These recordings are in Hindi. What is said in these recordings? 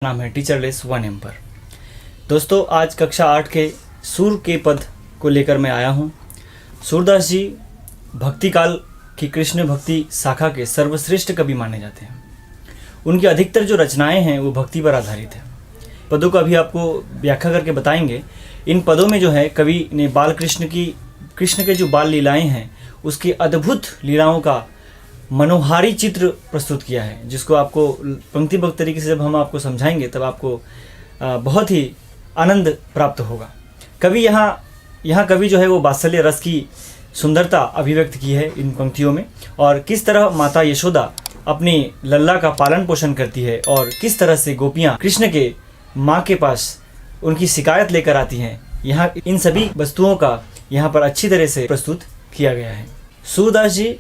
नाम है टीचरलेस वन एम्पर। दोस्तों, आज कक्षा 8 के सूर के पद को लेकर मैं आया हूँ। सूरदास जी भक्ति काल की कृष्ण भक्ति शाखा के सर्वश्रेष्ठ कवि माने जाते हैं। उनकी अधिकतर जो रचनाएं हैं वो भक्ति पर आधारित है। पदों का भी आपको व्याख्या करके बताएंगे। इन पदों में जो है कवि ने कृष्ण के जो बाल लीलाएं हैं उसकी अद्भुत लीलाओं का मनोहारी चित्र प्रस्तुत किया है, जिसको आपको पंक्तिबद्ध तरीके से जब हम आपको समझाएंगे तब आपको बहुत ही आनंद प्राप्त होगा। कवि यहाँ कवि जो है वो वात्सल्य रस की सुंदरता अभिव्यक्त की है इन पंक्तियों में, और किस तरह माता यशोदा अपनी लल्ला का पालन पोषण करती है और किस तरह से गोपियाँ कृष्ण के माँ के पास उनकी शिकायत लेकर आती हैं। यहाँ इन सभी वस्तुओं का यहाँ पर अच्छी तरह से प्रस्तुत किया गया है। सूरदास जी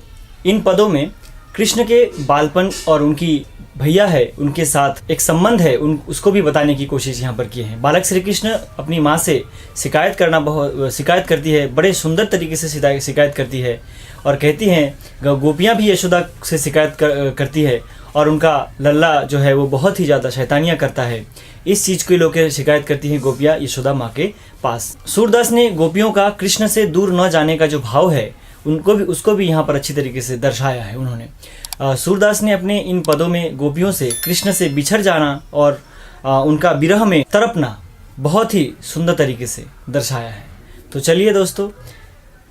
इन पदों में कृष्ण के बालपन और उनकी भैया है उनके साथ एक संबंध है उसको भी बताने की कोशिश यहाँ पर की है। बालक श्री कृष्ण अपनी माँ से शिकायत करती है, बड़े सुंदर तरीके से शिकायत करती है और कहती हैं गोपियाँ भी यशोदा से शिकायत करती है और उनका लल्ला जो है वो बहुत ही ज़्यादा शैतानियाँ करता है। इस चीज़ को लेकर शिकायत करती हैं गोपियाँ यशोदा माँ के पास। सूरदास ने गोपियों का कृष्ण से दूर न जाने का जो भाव है उसको भी यहाँ पर अच्छी तरीके से दर्शाया है उन्होंने। सूरदास ने अपने इन पदों में गोपियों से कृष्ण से बिछड़ जाना और उनका विरह में तड़पना बहुत ही सुंदर तरीके से दर्शाया है। तो चलिए दोस्तों,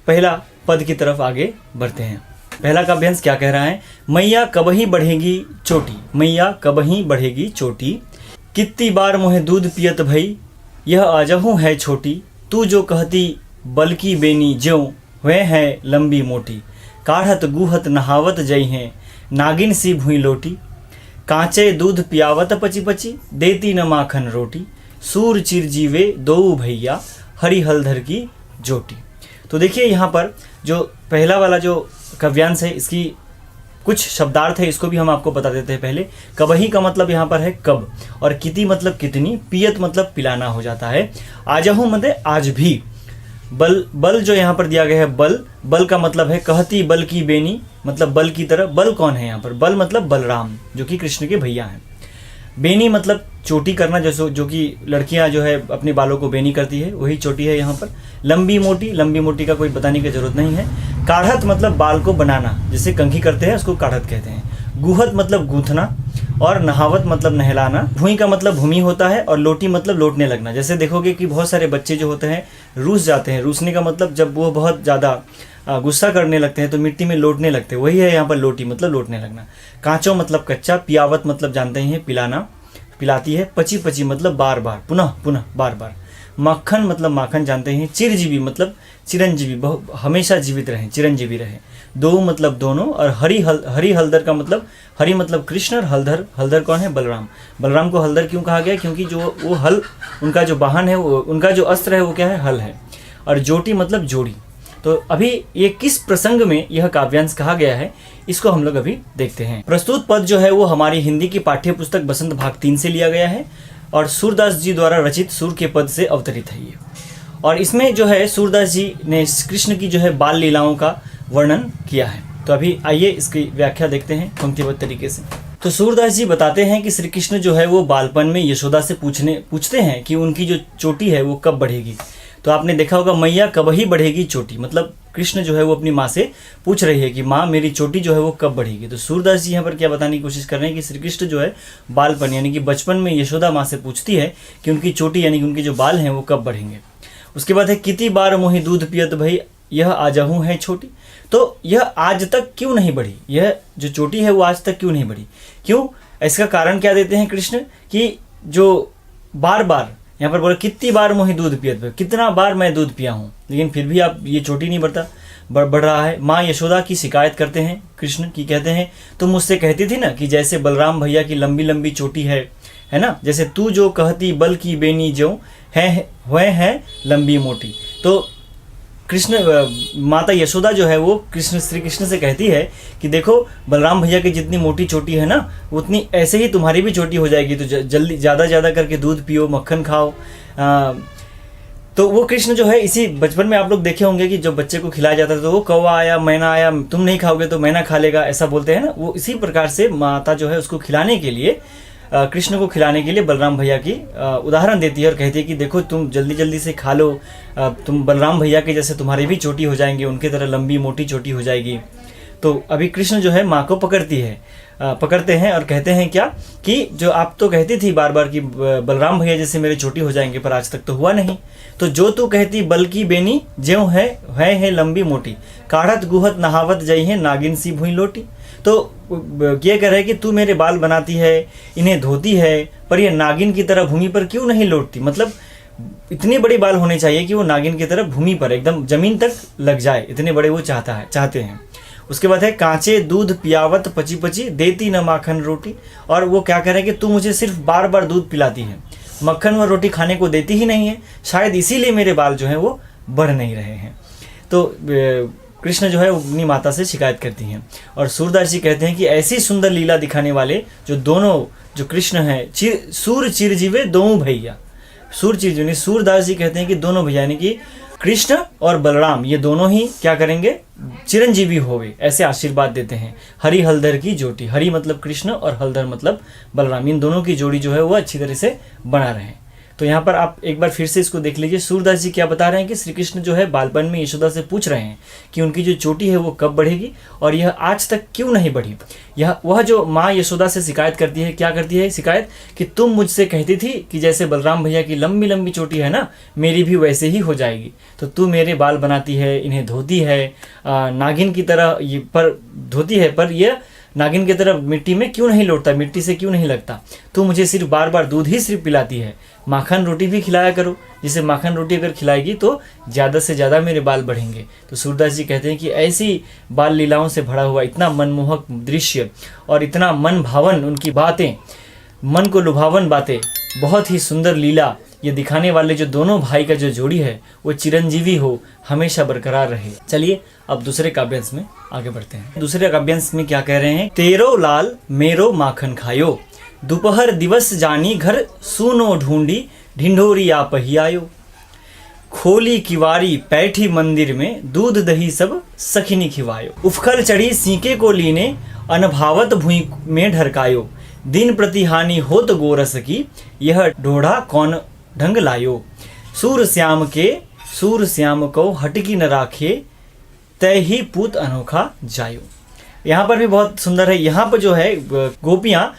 पहला पद की तरफ आगे बढ़ते हैं। पहला काव्यांश क्या कह रहा है? मैया कबही बढ़ेगी चोटी, मैया कबही बढ़ेगी चोटी, कितनी बार मोहे दूध पियत भई, यह आजहू है छोटी, तू जो कहती बल्कि बेनी ज्यों वह है लंबी मोटी, काढ़त गुहत नहावत जई हैं, नागिन सी भुई लोटी, कांचे दूध पियावत पची पची, देती न माखन रोटी, सूर चिर जीवे दो भैया, हरी हलधर की जोटी। तो देखिए यहाँ पर जो पहला वाला जो काव्यांश है इसकी कुछ शब्दार्थ है, इसको भी हम आपको बता देते हैं। पहले कबही का मतलब यहाँ पर है कब, और किति मतलब कितनी, पियत मतलब पिलाना हो जाता है, आजहू मतलब आज भी, बल जो यहाँ पर दिया गया है बल का मतलब है कहती बल की बेनी, मतलब बल की तरह। बल कौन है यहाँ पर? बल मतलब बलराम जो कि कृष्ण के भैया हैं। बेनी मतलब चोटी करना, जैसे जो कि लड़कियां जो है अपने बालों को बेनी करती है वही चोटी है यहाँ पर। लंबी मोटी का कोई बताने की जरूरत नहीं है। काढ़त मतलब बाल को बनाना, जैसे कंघी करते हैं उसको काढ़त कहते हैं। गुहत मतलब गूंथना और नहावत मतलब नहलाना। भूई का मतलब भूमि होता है और लोटी मतलब लौटने लगना। जैसे देखोगे कि बहुत सारे बच्चे जो होते हैं रूस जाते हैं। रूसने का मतलब जब वो बहुत ज़्यादा गुस्सा करने लगते हैं तो मिट्टी में लौटने लगते हैं, वही है यहाँ पर लोटी मतलब लौटने लगना। कांचो मतलब कच्चा, पियावत मतलब जानते हैं पिलाना, पिलाती है। पची पची मतलब बार बार, पुनः पुनः बार बार। मक्खन मतलब माखन जानते हैं। चिरजीवी मतलब चिरंजीवी, हमेशा जीवित रहें, चिरंजीवी रहे। दो मतलब दोनों, और हरी हलधर का मतलब, हरी मतलब कृष्ण और हलधर कौन है? बलराम को हलधर क्यों कहा गया? क्योंकि जो वो हल उनका जो वाहन है, वो उनका जो अस्त्र है वो क्या है? हल है। और जोटी मतलब जोड़ी। तो अभी ये किस प्रसंग में यह काव्यांश कहा गया है इसको हम लोग अभी देखते हैं। प्रस्तुत पद जो है वो हमारी हिंदी की पाठ्य पुस्तक बसंत भाग 3 से लिया गया है और सूरदास जी द्वारा रचित सूर के पद से अवतरित है ये। और इसमें जो है सूरदास जी ने कृष्ण की जो है बाल लीलाओं का वर्णन किया है। तो अभी आइए इसकी व्याख्या देखते हैं पंक्तिबद्ध तरीके से। तो सूरदास जी बताते हैं कि श्री कृष्ण जो है वो बालपन में यशोदा से पूछते हैं कि उनकी जो चोटी है वो कब बढ़ेगी। तो आपने देखा होगा मैया कबही बढ़ेगी चोटी, मतलब कृष्ण जो है वो अपनी माँ से पूछ रही है कि माँ मेरी चोटी जो है वो कब बढ़ेगी। तो सूरदास जी यहाँ पर क्या बताने की कोशिश कर रहे हैं कि श्री कृष्ण जो है बालपन यानी कि बचपन में यशोदा माँ से पूछती है कि उनकी चोटी यानी कि उनके जो बाल हैं वो कब बढ़ेंगे। उसके बाद है कितनी बार मोहि दूध पियत भई, यह आजहू है छोटी। तो यह आज तक क्यों नहीं बढ़ी? यह जो चोटी है वो आज तक क्यों नहीं बढ़ी? क्यों? इसका कारण क्या देते हैं कृष्ण कि जो बार बार यहाँ पर बोले कितनी बार मोहि दूध पियत भई, कितना बार मैं दूध पिया हूँ लेकिन फिर भी आप ये चोटी नहीं बढ़ रहा है। माँ यशोदा की शिकायत करते हैं कृष्ण की, कहते हैं तुम मुझसे कहती थी ना कि जैसे बलराम भैया की लंबी लंबी चोटी है ना, जैसे तू जो कहती बल की बेनी ज्यों है वह है लंबी मोटी। तो माता यशोदा जो है वो श्री कृष्ण से कहती है कि देखो बलराम भैया की जितनी मोटी चोटी है ना उतनी ऐसे ही तुम्हारी भी चोटी हो जाएगी, तो जल्दी ज़्यादा करके दूध पियो, मक्खन खाओ। तो वो कृष्ण जो है इसी बचपन में आप लोग देखे होंगे कि जब बच्चे को खिलाया जाता है तो वो कौवा आया मैना आया, तुम नहीं खाओगे तो मैना खा लेगा, ऐसा बोलते हैं ना। वो इसी प्रकार से माता जो है उसको खिलाने के लिए कृष्ण को खिलाने के लिए बलराम भैया की उदाहरण देती है और कहती है कि देखो तुम जल्दी जल्दी से खा लो, तुम बलराम भैया के जैसे तुम्हारी भी चोटी हो जाएंगे, उनकी तरह लंबी मोटी चोटी हो जाएगी। तो अभी कृष्ण जो है माँ को पकड़ते हैं और कहते हैं क्या कि जो आप तो कहती थी बार बार कि बलराम भैया जैसे मेरे छोटी हो जाएंगे, पर आज तक तो हुआ नहीं। तो जो तू कहती बल की बेनी ज्यों है लंबी मोटी, काढ़त गुहत नहावत जई है नागिन सी भुई लोटी। तो ये कह रहे कि तू मेरे बाल बनाती है, इन्हें धोती है, पर ये नागिन की तरह भूमि पर क्यों नहीं लौटती। मतलब इतने बड़े बाल होने चाहिए कि वो नागिन की तरह भूमि पर एकदम जमीन तक लग जाए, इतने बड़े वो चाहते हैं। उसके बाद है कांचे दूध पियावत पची पची देती न माखन रोटी। और वो क्या कह रहे हैं कि तू मुझे सिर्फ बार बार दूध पिलाती है, मक्खन व रोटी खाने को देती ही नहीं है, शायद इसीलिए मेरे बाल जो हैं वो बढ़ नहीं रहे हैं। तो कृष्ण जो है अपनी माता से शिकायत करती हैं और सूरदास जी कहते हैं कि ऐसी सुंदर लीला दिखाने वाले जो कृष्ण हैं सूर चिरजीवे दोनों भैया। सूरदास जी कहते हैं कि दोनों भैया यानी कि कृष्ण और बलराम ये दोनों ही क्या करेंगे, चिरंजीवी होवे, ऐसे आशीर्वाद देते हैं। हरि हलधर की जोड़ी, हरि मतलब कृष्ण और हलधर मतलब बलराम, इन दोनों की जोड़ी जो है वो अच्छी तरह से बना रहे। तो यहाँ पर आप एक बार फिर से इसको देख लीजिए, सूरदास जी क्या बता रहे हैं कि श्री कृष्ण जो है बालपन में यशोदा से पूछ रहे हैं कि उनकी जो चोटी है वो कब बढ़ेगी और यह आज तक क्यों नहीं बढ़ी। वह जो माँ यशोदा से शिकायत करती है, क्या करती है शिकायत कि तुम मुझसे कहती थी कि जैसे बलराम भैया की लंबी लंबी चोटी है ना, मेरी भी वैसे ही हो जाएगी। तो तू मेरे बाल बनाती है, इन्हें धोती है नागिन की तरह, पर धोती है पर यह नागिन की तरफ मिट्टी में क्यों नहीं लौटता, मिट्टी से क्यों नहीं लगता। तू मुझे सिर्फ बार बार दूध ही सिर्फ पिलाती है, माखन रोटी भी खिलाया करो, जिसे माखन रोटी अगर खिलाएगी तो ज़्यादा से ज़्यादा मेरे बाल बढ़ेंगे। तो सूरदास जी कहते हैं कि ऐसी बाल लीलाओं से भरा हुआ इतना मनमोहक दृश्य और इतना मन भावन उनकी बातें, मन को लुभावन बातें, बहुत ही सुंदर लीला ये दिखाने वाले जो दोनों भाई का जो जोड़ी है वो चिरंजीवी हो, हमेशा बरकरार रहे। चलिए अब दूसरे काव्यांश में आगे बढ़ते हैं। दूसरे काव्यांश में क्या कह रहे हैं, तेरो लाल मेरो माखन खायो, दोपहर दिवस जानी घर सुनो ढूंढी, ढिंढोरी आप ही आयो, खोली किवारी पैठी मंदिर में, दूध दही सब सखिनी खिवायो, उफखल चढ़ी सीके को लीने, अनभावत भुई में ढरकायो, दिन प्रति हानि होत गोरस की, यह ढोढ़ा कौन ढंग लायो, सूर श्याम को हटकी न राखे, तय ही पूत अनोखा जायो। यहाँ पर भी बहुत सुंदर है। यहाँ पर जो है गोपियाँ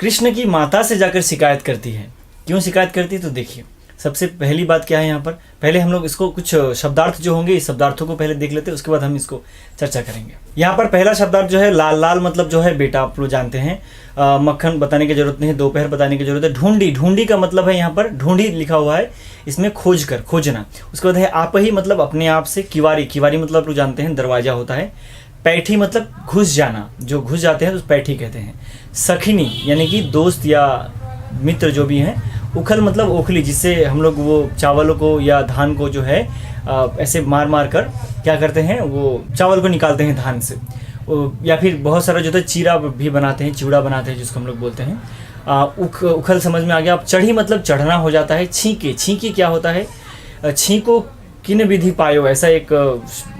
कृष्ण की माता से जाकर शिकायत करती है। क्यों शिकायत करती है तो देखिए, सबसे पहली बात क्या है यहाँ पर, पहले हम लोग इसको कुछ शब्दार्थ जो होंगे इस शब्दार्थों को पहले देख लेते हैं, उसके बाद हम इसको चर्चा करेंगे। यहाँ पर पहला शब्दार्थ जो है लाल, लाल मतलब जो है बेटा, आप लोग जानते हैं। मक्खन बताने की जरूरत नहीं है, दोपहर बताने की जरूरत है। ढूंढी, ढूंढी का मतलब है यहाँ पर ढूंढी लिखा हुआ है, इसमें खोज कर, खोजना। उसके बाद है आप ही मतलब अपने आप से, किवारी, किवारी मतलब आप लोग जानते हैं दरवाजा होता है। पैठी मतलब घुस जाना, जो घुस जाते हैं तो पैठी कहते हैं। सखिनी यानी कि दोस्त या मित्र जो भी हैं। उखल मतलब ओखली, जिससे हम लोग वो चावलों को या धान को जो है ऐसे मार मार कर क्या करते हैं, वो चावल को निकालते हैं धान से। या फिर बहुत सारा जो है चीरा भी बनाते हैं, चिवड़ा बनाते हैं जिसको हम लोग बोलते हैं। उखल समझ में आ गया। अब चढ़ी मतलब चढ़ना हो जाता है। छींके, छींकी क्या होता है, छींको किन विधि पायो, ऐसा एक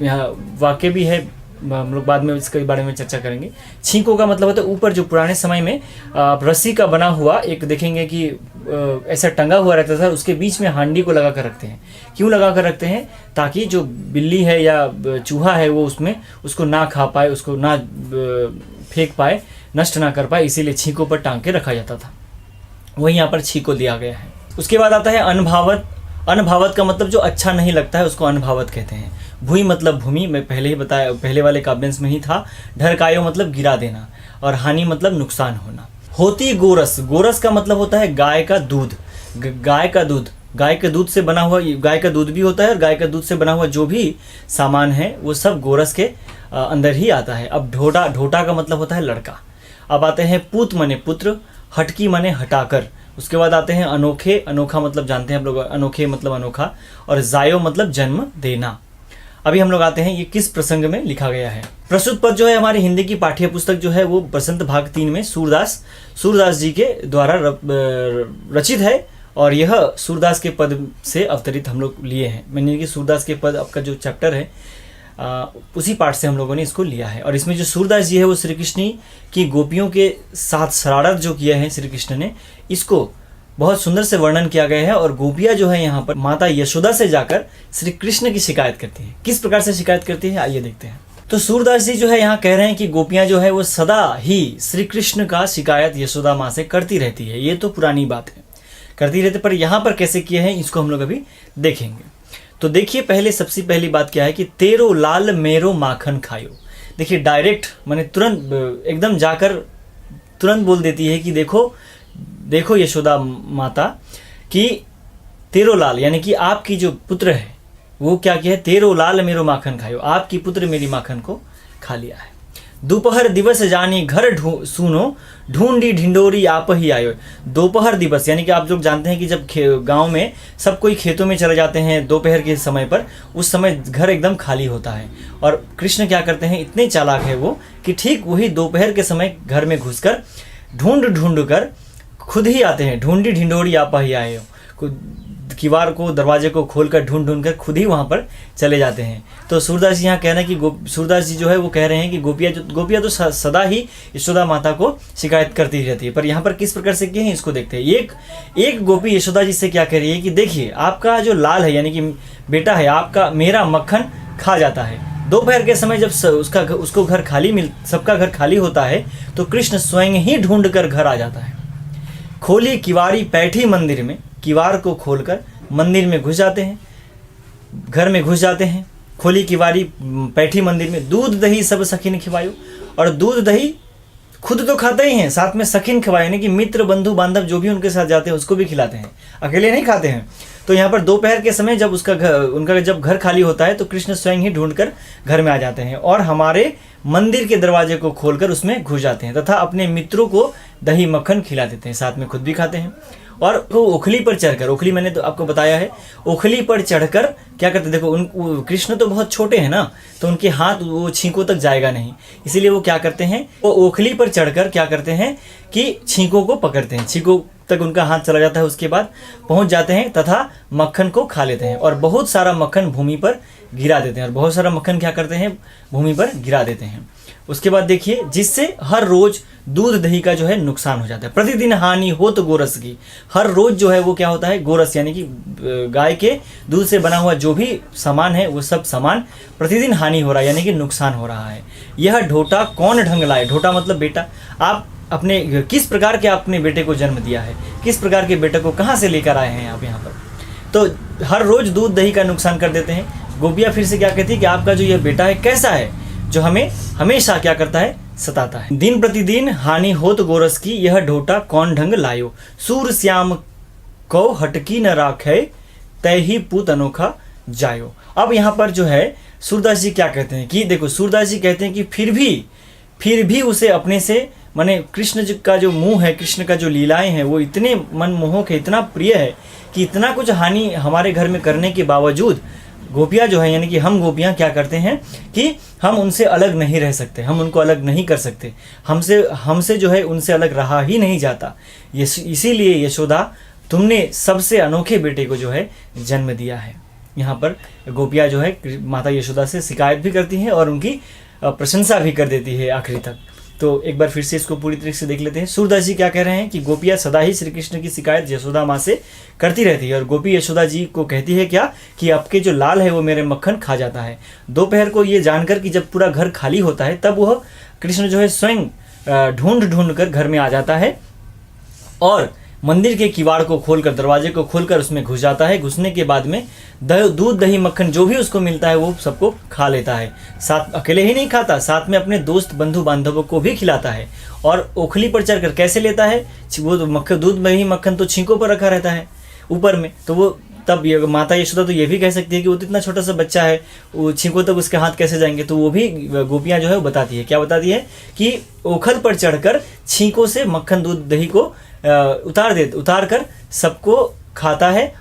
यहाँ वाक्य भी है, हम लोग बाद में इसके बारे में चर्चा करेंगे। छींको का मतलब होता है ऊपर, जो पुराने समय में रस्सी का बना हुआ एक देखेंगे कि ऐसा टंगा हुआ रहता था, उसके बीच में हांडी को लगा कर रखते हैं। क्यों लगा कर रखते हैं, ताकि जो बिल्ली है या चूहा है वो उसमें उसको ना खा पाए, उसको ना फेंक पाए, नष्ट ना कर पाए, इसीलिए छींकों पर टांग के रखा जाता था। वही यहाँ पर छींको दिया गया है। उसके बाद आता है अनभावत। अनभावत का मतलब जो अच्छा नहीं लगता है उसको अनभावत कहते हैं। भूई मतलब भूमि, मैं पहले ही बताया, पहले वाले काव्यांश में ही था। ढरकायो मतलब गिरा देना, और हानि मतलब नुकसान होना। होती गोरस, गोरस का मतलब होता है गाय का दूध। गाय का दूध, गाय के दूध से बना हुआ, गाय का दूध भी होता है, और गाय का दूध से बना हुआ जो भी सामान है वो सब गोरस के अंदर ही आता है। अब ढोटा, ढोटा का मतलब होता है लड़का। अब आते हैं पूत मने पुत्र, हटकी मने हटाकर। उसके बाद आते हैं अनोखे, अनोखा मतलब जानते हैं हम लोग, अनोखे मतलब अनोखा, और जायो मतलब जन्म देना। अभी हम लोग आते हैं ये किस प्रसंग में लिखा गया है। प्रस्तुत पद जो है हमारी हिंदी की पाठ्य पुस्तक जो है वो बसंत भाग 3 में सूरदास जी के द्वारा रचित है, और यह सूरदास के पद से अवतरित हम लोग लिए हैं। मैंने कि सूरदास के पद आपका जो चैप्टर है उसी पाठ से हम लोगों ने इसको लिया है। और इसमें जो सूरदास जी है वो श्री कृष्ण की गोपियों के साथ शरारत जो किया है श्री कृष्ण ने, इसको बहुत सुंदर से वर्णन किया गया है। और गोपियाँ जो है यहाँ पर माता यशोदा से जाकर श्री कृष्ण की शिकायत करती है। किस प्रकार से शिकायत करती है आइए देखते हैं। तो सूरदास जी जो है यहाँ कह रहे हैं कि गोपियाँ जो है वो सदा ही श्री कृष्ण का शिकायत यशोदा माँ से करती रहती है। ये तो पुरानी बात है, करती रहती, पर यहाँ पर कैसे किए हैं इसको हम लोग अभी देखेंगे। तो देखिए पहले सबसे पहली बात क्या है कि तेरो लाल मेरो माखन खायो। देखिए डायरेक्ट माने तुरंत एकदम जाकर तुरंत बोल देती है कि देखो देखो यशोदा माता कि तेरो लाल यानी कि आपकी जो पुत्र है वो क्या किया है, तेरो लाल मेरो माखन खायो, आपकी पुत्र मेरी माखन को खा लिया है। दोपहर दिवस जानी घर सुनो ढूंढी ढिंडोरी आप ही आयो। दोपहर दिवस यानी कि आप लोग जानते हैं कि जब गांव में सब कोई खेतों में चले जाते हैं दोपहर के समय पर, उस समय घर एकदम खाली होता है। और कृष्ण क्या करते हैं, इतने चालाक है वो कि ठीक वही दोपहर के समय घर में घुसकर ढूंढ कर खुद ही आते हैं। ढूंढी ढिंडोरी आप ही आए हो, किवाड़ को दरवाजे को खोलकर ढूंढ कर खुद ही वहाँ पर चले जाते हैं। तो सूरदास जी यहाँ कह रहे हैं कि सूरदास जी जो है वो कह रहे हैं कि गोपियाँ तो सदा ही यशोदा माता को शिकायत करती रहती है। पर यहाँ पर किस प्रकार से किए हैं इसको देखते हैं। एक गोपी यशोदा जी से क्या कह रही है कि देखिए आपका जो लाल है यानी कि बेटा है आपका, मेरा मक्खन खा जाता है। दोपहर के समय जब उसको घर खाली सबका घर खाली होता है तो कृष्ण स्वयं ही ढूंढ कर घर आ जाता है। खोली किवाड़ी पैठी मंदिर में, किवाड़ को खोलकर मंदिर में घुस जाते हैं, घर में घुस जाते हैं। खोली किवाड़ी पैठी मंदिर में, दूध दही सब सखीन खिवायो। और दूध दही खुद तो खाते ही हैं, साथ में सखीन खिवाए यानी कि मित्र बंधु बांधव जो भी उनके साथ जाते हैं उसको भी खिलाते हैं, अकेले नहीं खाते हैं। तो यहाँ पर दोपहर के समय जब उनका जब घर खाली होता है तो कृष्ण स्वयं ही ढूंढकर घर में आ जाते हैं और हमारे मंदिर के दरवाजे को खोलकर उसमें घुस जाते हैं तथा अपने मित्रों को दही मक्खन खिला देते हैं, साथ में खुद भी खाते हैं। और वो ओखली पर चढ़कर, ओखली मैंने तो आपको बताया है, ओखली पर चढ़कर क्या करते, देखो कृष्ण तो बहुत छोटे हैं ना, तो उनके हाथ वो छींकों तक जाएगा नहीं, इसीलिए वो क्या करते हैं, वो ओखली पर चढ़कर क्या करते हैं कि छींकों को पकड़ते हैं, छींकों तक उनका हाथ चला जाता है, उसके बाद पहुंच जाते हैं तथा मक्खन को खा लेते हैं और बहुत सारा मक्खन भूमि पर गिरा देते हैं। और बहुत सारा मक्खन क्या करते हैं, भूमि पर गिरा देते हैं। उसके बाद देखिए, जिससे हर रोज दूध दही का जो है नुकसान हो जाता है। प्रतिदिन हानि हो तो गोरस की, हर रोज जो है वो क्या होता है, गोरस यानी कि गाय के दूध से बना हुआ जो भी सामान है वो सब सामान प्रतिदिन हानि हो रहा है यानी कि नुकसान हो रहा है। यह ढोटा कौन ढंग लाए, ढोटा मतलब बेटा, आप अपने किस प्रकार के अपने बेटे को जन्म दिया है, किस प्रकार के बेटे को कहाँ से लेकर आए हैं आप यहाँ पर। तो हर रोज दूध दही का नुकसान कर देते हैं। गोपियाँ फिर से क्या कहती है कि आपका जो यह बेटा है कैसा है जो हमें हमेशा क्या करता है, सताता है। दिन प्रतिदिन हानि होत गोरस की, यह ढोटा कौन ढंग लायो। सूर श्याम को हटकी न राखे, तय ही पूत अनोखा जायो। अब यहाँ पर जो है सूरदास जी क्या कहते हैं कि देखो, सूरदास जी कहते हैं कि फिर भी उसे अपने से माने कृष्ण जी का जो मुंह है, कृष्ण का जो लीलाएं हैं वो इतने मनमोहक है, इतना प्रिय है कि इतना कुछ हानि हमारे घर में करने के बावजूद गोपियाँ जो है यानी कि हम गोपियाँ क्या करते हैं कि हम उनसे अलग नहीं रह सकते, हम उनको अलग नहीं कर सकते, हमसे जो है उनसे अलग रहा ही नहीं जाता। इसीलिए यशोदा तुमने सबसे अनोखे बेटे को जो है जन्म दिया है। यहाँ पर गोपियाँ जो है माता यशोदा से शिकायत भी करती हैं और उनकी प्रशंसा भी कर देती है आखिरी तक। तो एक बार फिर से इसको पूरी तरीके से देख लेते हैं। सूरदास जी क्या कह रहे हैं कि गोपियाँ सदा ही श्री कृष्ण की शिकायत यशोदा माँ से करती रहती है और गोपी यशोदा जी को कहती है क्या कि आपके जो लाल है वो मेरे मक्खन खा जाता है। दोपहर को ये जानकर कि जब पूरा घर खाली होता है तब वह कृष्ण जो है स्वयं ढूंढ कर घर में आ जाता है और मंदिर के किवाड़ को खोलकर, दरवाजे को खोलकर उसमें घुस जाता है। घुसने के बाद में दूध दही मक्खन जो भी उसको मिलता है वो सबको खा लेता है। साथ अकेले ही नहीं खाता, साथ में अपने दोस्त बंधु बांधवों को भी खिलाता है। और ओखली पर चढ़कर कैसे लेता है, वो दूध दही मक्खन तो छींकों पर रखा रहता है ऊपर में, तो वो तब माता यशोदा तो ये भी कह सकती है कि वो तो इतना छोटा सा बच्चा है, वो छींकों तक उसके हाथ कैसे जाएंगे। तो वो भी गोपियाँ जो है वो बताती है, क्या बताती है कि ओखल पर चढ़कर छींकों से मक्खन दूध दही को उतार कर सबको खाता है।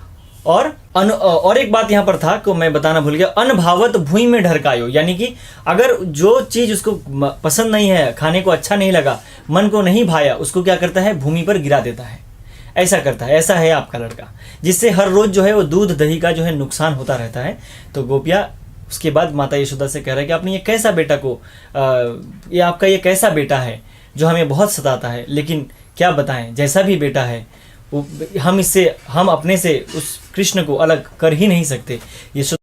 और एक बात यहाँ पर था को मैं बताना भूल गया, अनभावत भूमि में ढरकायो, यानी कि अगर जो चीज़ उसको पसंद नहीं है, खाने को अच्छा नहीं लगा, मन को नहीं भाया, उसको क्या करता है, भूमि पर गिरा देता है। ऐसा करता है, ऐसा है आपका लड़का, जिससे हर रोज जो है वो दूध दही का जो है नुकसान होता रहता है। तो गोपियाँ उसके बाद माता यशोदा से कह रहा है कि आपने ये कैसा बेटा को ये आपका ये कैसा बेटा है जो हमें बहुत सताता है, लेकिन क्या बताएं, जैसा भी बेटा है वो हम अपने से उस कृष्ण को अलग कर ही नहीं सकते। यशोदा